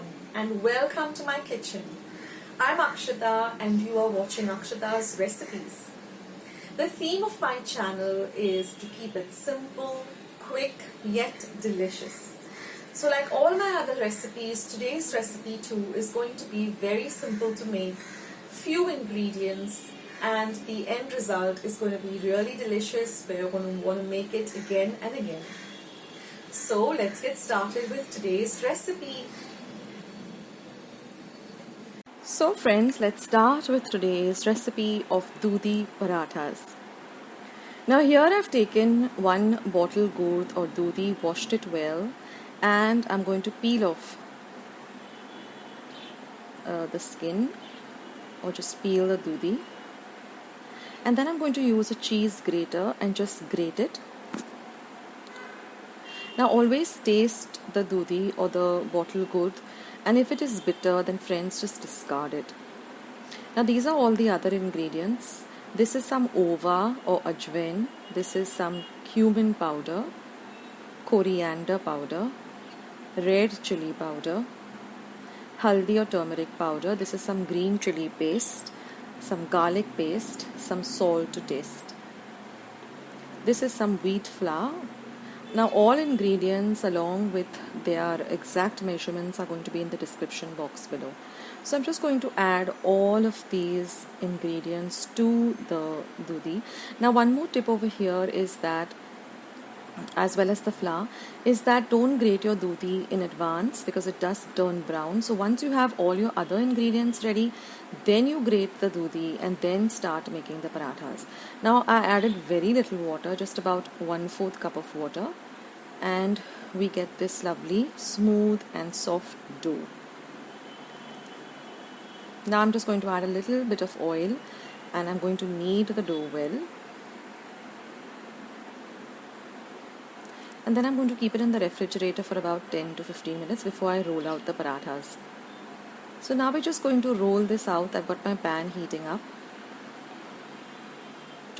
everyone, and welcome to my kitchen. I'm Akshita and you are watching Akshita's Recipes. The theme of my channel is to keep it simple, quick, yet delicious. So like all my other recipes, today's recipe too is going to be very simple to make, few ingredients, and the end result is going to be really delicious where you're going to want to make it again and again. So let's get started with today's recipe. So friends, let's start with today's recipe of Dudhi Parathas. Now here I've taken one bottle gourd or Dudhi, washed it well, and I'm going to peel off the skin, or just peel the Dudhi. And then I'm going to use a cheese grater and just grate it. Now always taste the Dudhi or the bottle gourd, and if it is bitter, then friends, just discard it. Now these are all the other ingredients. This is some ova or ajwain. This is some cumin powder, coriander powder, red chilli powder, haldi or turmeric powder. This is some green chilli paste, some garlic paste, some salt to taste. This is some wheat flour. Now all ingredients along with their exact measurements are going to be in the description box below. So I'm just going to add all of these ingredients to the Dudhi. Now one more tip over here is that, as well as the flour, is that don't grate your Dudhi in advance because it does turn brown. So once you have all your other ingredients ready, then you grate the Dudhi and then start making the parathas. Now I added very little water, just about 1/4 cup of water, and we get this lovely smooth and soft dough. Now I'm just going to add a little bit of oil and I'm going to knead the dough well. And then I'm going to keep it in the refrigerator for about 10 to 15 minutes before I roll out the parathas. So now we're just going to roll this out. I've got my pan heating up,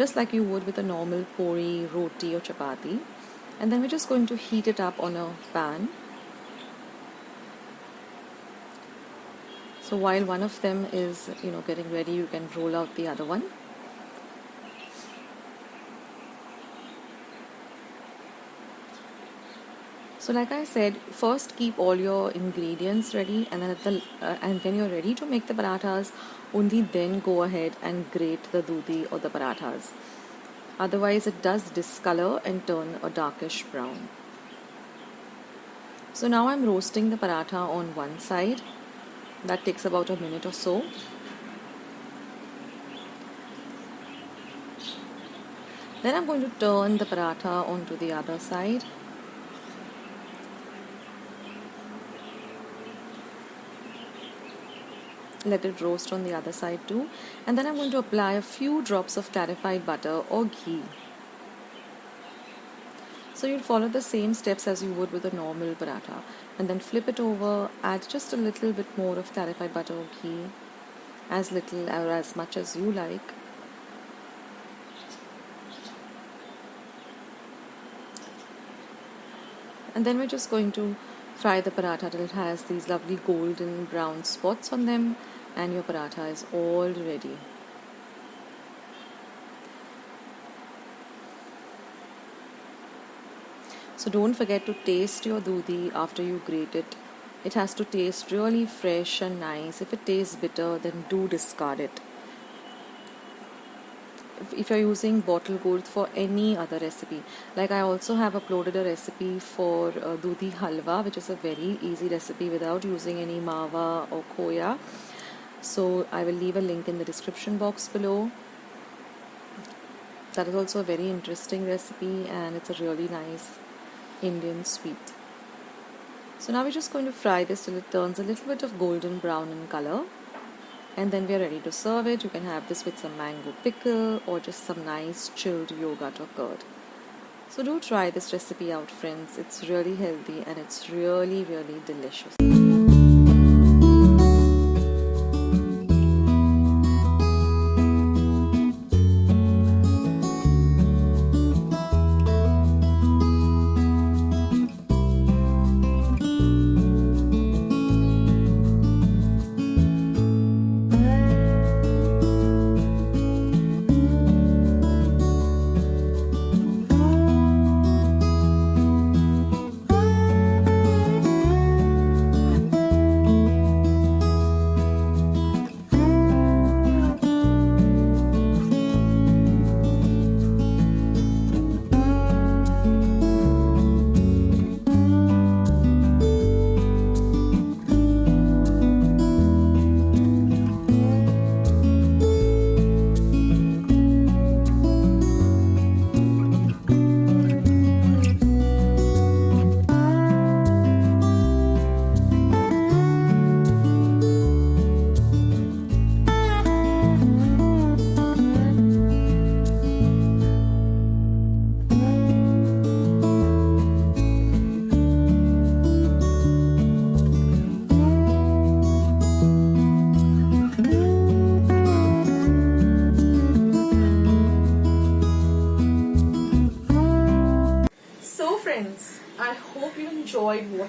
just like you would with a normal puri, roti or chapati. And then we're just going to heat it up on a pan. So while one of them is, getting ready, you can roll out the other one. So like I said, first keep all your ingredients ready, and then and when you're ready to make the parathas, only then go ahead and grate the Dudhi or the parathas. Otherwise it does discolor and turn a darkish brown. So now I'm roasting the paratha on one side. That takes about a minute or so. Then I'm going to turn the paratha onto the other side. Let it roast on the other side too, and then I'm going to apply a few drops of clarified butter or ghee. So you'll follow the same steps as you would with a normal paratha, and then flip it over, add just a little bit more of clarified butter or ghee, as little or as much as you like. And then we're just going to fry the paratha till it has these lovely golden brown spots on them, and your paratha is all ready. So don't forget to taste your Dudhi after you grate it. It has to taste really fresh and nice. If it tastes bitter, then do discard it. If you're using bottle gourd for any other recipe, like I also have uploaded a recipe for Dudhi halwa, which is a very easy recipe without using any mawa or khoya. So I will leave a link in the description box below. That is also a very interesting recipe, and it's a really nice Indian sweet. So now we're just going to fry this till it turns a little bit of golden brown in color. And then we are ready to serve it. You can have this with some mango pickle or just some nice chilled yogurt or curd. So do try this recipe out, friends. It's really healthy and it's really, really delicious.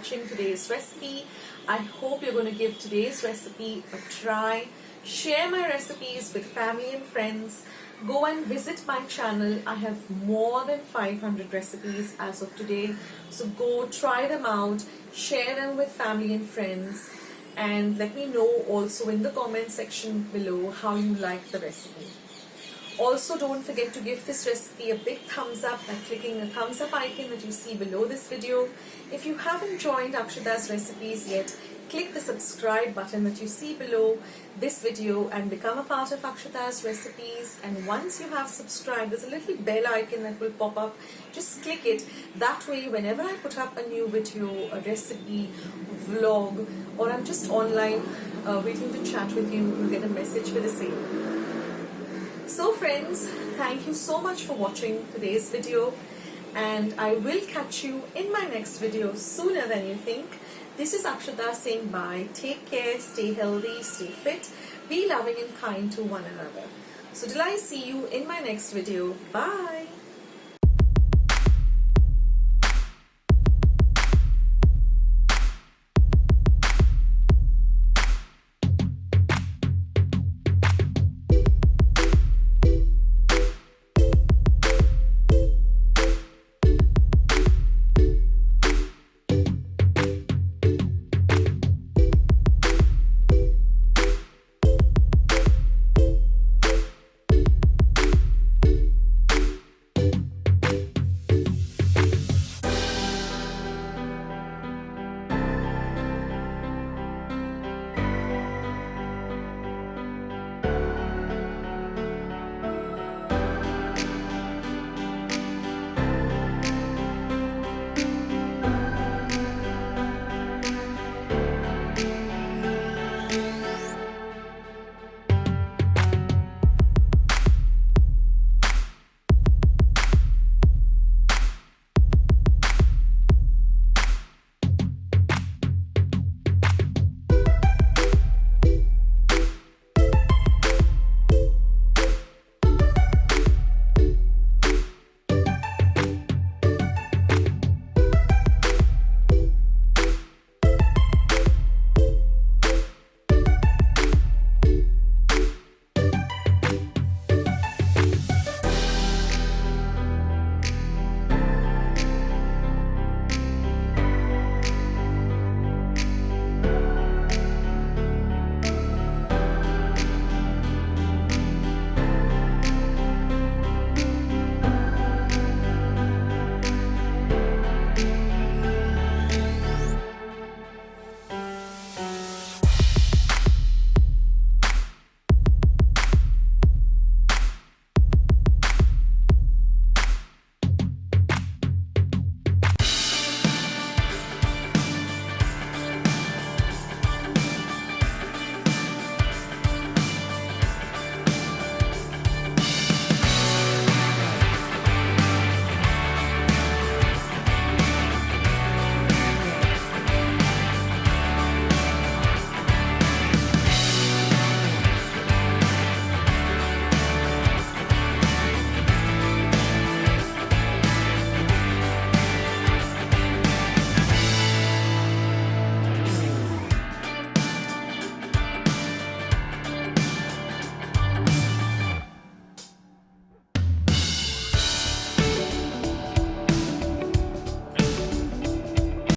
watching today's recipe. I hope you're going to give today's recipe a try. Share my recipes with family and friends. Go and visit my channel. I have more than 500 recipes as of today. So go try them out, share them with family and friends, and let me know also in the comment section below how you like the recipe. Also, don't forget to give this recipe a big thumbs up by clicking the thumbs up icon that you see below this video. If you haven't joined Akshata's recipes yet, click the subscribe button that you see below this video and become a part of Akshata's recipes. And once you have subscribed, there's a little bell icon that will pop up. Just click it. That way, whenever I put up a new video, a recipe, vlog, or I'm just online waiting to chat with you, you'll get a message for the same. So friends, thank you so much for watching today's video, and I will catch you in my next video sooner than you think. This is Akshata saying bye. Take care, stay healthy, stay fit, be loving and kind to one another. So till I see you in my next video, bye.